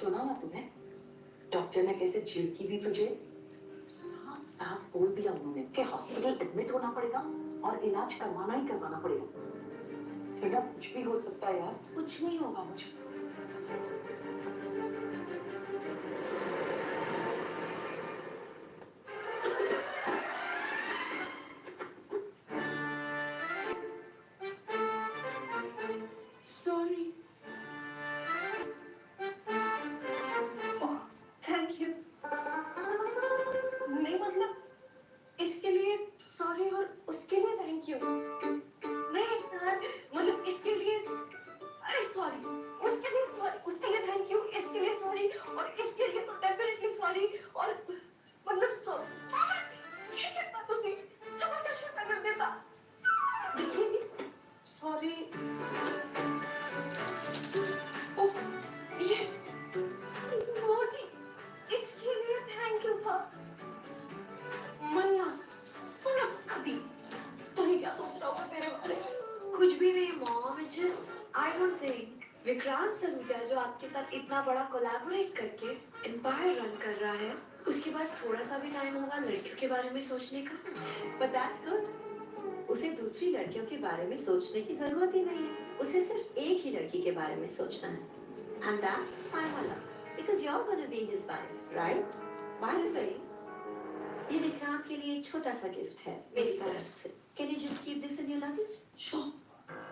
सुना ना तुम्हें? डॉक्टर ने कैसे चिढ़की दी तुझे? साफ साफ बोल दिया उन्होंने कि हॉस्पिटल एडमिट होना पड़ेगा और इलाज करवाना ही करवाना पड़ेगा। फिर अब कुछ भी हो सकता है यार, कुछ नहीं होगा मुझे। सॉरी। Oh, thank you. नहीं मतलब इसके लिए सॉरी और उसके लिए थैंक यू। नहीं यार, मतलब इसके लिए अरे सॉरी, उसके लिए सॉरी, उसके लिए थैंक यू, इसके लिए सॉरी और इसके लिए तो डेफिनेटली सॉरी और मतलब ये कितना तुसी जबरदस्त कर देता। देखिए जी, सॉरी। ओह, ये वो जी, इसके लिए थैंक यू था। मन्ना, मतलब कभी तो ही क्या सोच रहा होगा तेरे बारे में? कुछ भी नहीं mom, it's just I don't think Vikrant Saluja जो आपके साथ इतना बड़ा कोलैबोरेट करके एम्पायर रन कर रहा है, उसके पास थोड़ा सा भी टाइम होगा लड़कियों के बारे में सोचने का। But that's good. उसे दूसरी लड़कियों के बारे में सोचने की जरूरत ही नहीं है। उसे सिर्फ एक ही लड़की के बारे में सोचना है। And that's my love. Because you're gonna be his wife, right? By the way, ये विक्रांत के लिए एक छोटा सा गिफ्ट है मेरी तरफ से। Can you just keep this in your luggage? Sure.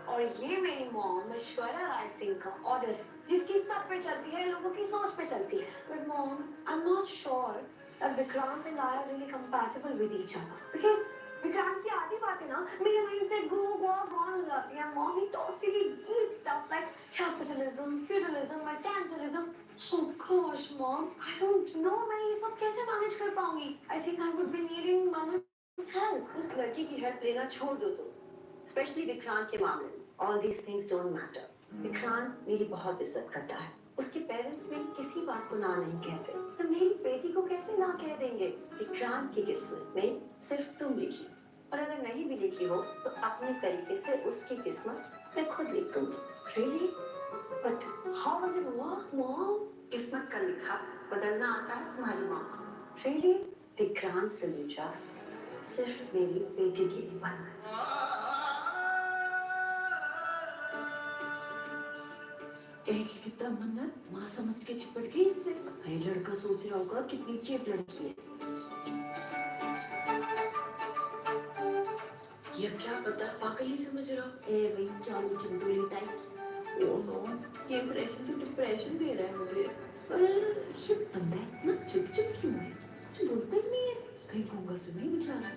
और ये मेरी मॉम ऐश्वर्या राय सिंह का ऑर्डर है, जिसकी स्टफ पे चलती है, लोगों की सोच पे चलती है। But mom, I am not sure that Vikrant and I R really compatible with each other, because Vikrant की आधी बातें ना मेरे माइंड से गो गॉन हो जाती है। Mom, he talks really deep stuff like capitalism, feudalism, mercantilism. Oh gosh, mom, I don't know मैं ये सब कैसे मैनेज कर पाऊंगी? I think I would be needing mother's help. उस लड़की की हेल्प लेना छोड़ दो तुम। Especially विक्रांत के मामले में। All these things don't matter. Vikrant मेरी बहुत इज्जत करता है। उसके पेरेंट्स में किसी बात को ना नहीं कहते। तो मेरी बेटी को कैसे ना कह देंगे? विक्रांत की किस्मत में सिर्फ तुम लिखी। और अगर नहीं भी लिखी हो तो अपने तरीके से उसकी किस्मत मैं खुद लिख दूंगी। Really? But how does it work, mom? किस्मत का लिखा बदलना आता है तुम्हारी माँ को। Really? विक्रांत सलूजा सिर्फ मेरी बेटी के लिए बना है। एक ही कितना मन्नत माँ समझ के चिपट गई इससे। ये लड़का सोच रहा होगा कितनी चीप लड़की है। ये क्या पता पागल ही समझ रहा। ए वही चालू चंदूली टाइप्स। ओह नो, ये इंप्रेशन तो डिप्रेशन दे रहा है मुझे। पर ये बंदा इतना चुप क्यों है? कुछ बोलता ही नहीं है। कहीं गूंगा तो नहीं बेचारा?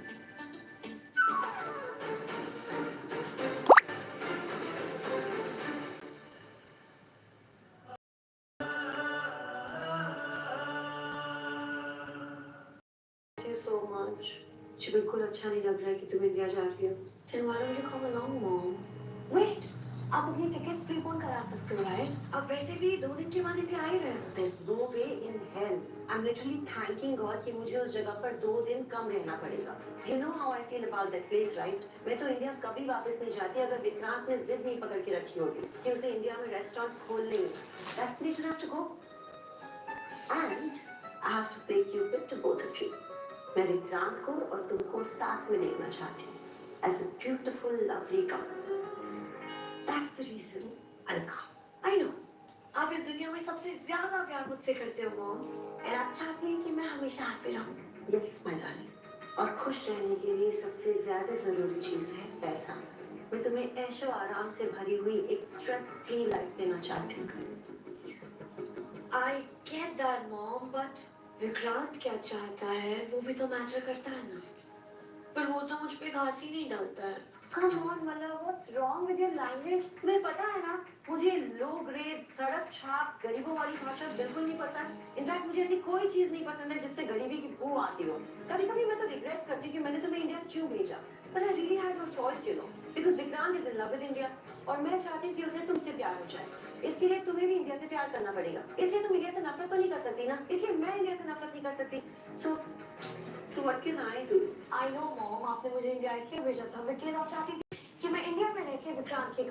So much. मुझे बिल्कुल अच्छा नहीं लग रहा है कि तुम इंडिया जा रही हो। Then why don't you come along, mom? Wait, आप अपनी टिकट्स प्रीपोन करा सकते हो, राइट? अब वैसे भी 2 दिन के बाद इंडिया आ ही रहे हैं। There's no way in hell. I'm literally thanking God कि मुझे उस जगह पर 2 दिन कम रहना पड़ेगा। You know how I feel about that place, right? मैं तो इंडिया कभी वापस नहीं जाती अगर विक्रांत ने जिद नहीं पकड़ के रखी होती कि उसे इंडिया में रेस्टोरेंट्स खोलने हैं। That's the reason I have to go. And I have to pay Cupid to both of you. मैं विक्रांत को और तुमको साथ में देखना चाहती हूँ as a beautiful, lovely couple. That's the reason I'll come. I know, आप इस दुनिया में सबसे ज्यादा प्यार मुझसे करते हो, मॉम, और आप चाहती हैं कि मैं हमेशा हैप्पी रहूं। Yes, my darling. और खुश रहने के लिए सबसे ज्यादा जरूरी चीज है पैसा। मैं तुम्हें ऐशो आराम से भरी हुई एक स्ट्रेस फ्री लाइफ देना चाहती हूँ। I get that, mom, but Vikrant क्या चाहता है वो भी तो मैटर करता है ना। पर वो तो मुझ पे घास ही नहीं डालता है। Come on, मतलब what's wrong with your language? तुम्हें पता है ना, मुझे लो ग्रेड, सड़क छाप, गरीबों वाली भाषा बिल्कुल नहीं पसंद। इनफैक्ट मुझे ऐसी कोई चीज नहीं पसंद है जिससे गरीबी की बू आती हो। कभी-कभी मैं तो रिग्रेट करती हूँ कि मैंने तुम्हें इंडिया क्यों भेजा। But I really had no choice, you know, because Vikrant is in love with India और मैं चाहती हूँ कि उसे तुमसे प्यार हो जाए। इसके लिए तुम्हें भी इंडिया से प्यार करना पड़ेगा। इसलिए तुम इंडिया से नफरत तो नहीं कर सकती ना, इसलिए मैं इंडिया से नफरत नहीं कर सकती। So what can I do? I know, mom, आपने मुझे इंडिया इसलिए भेजा था बिकॉज़ आप चाहती थी कि मैं इंडिया में रह के विक्रांत के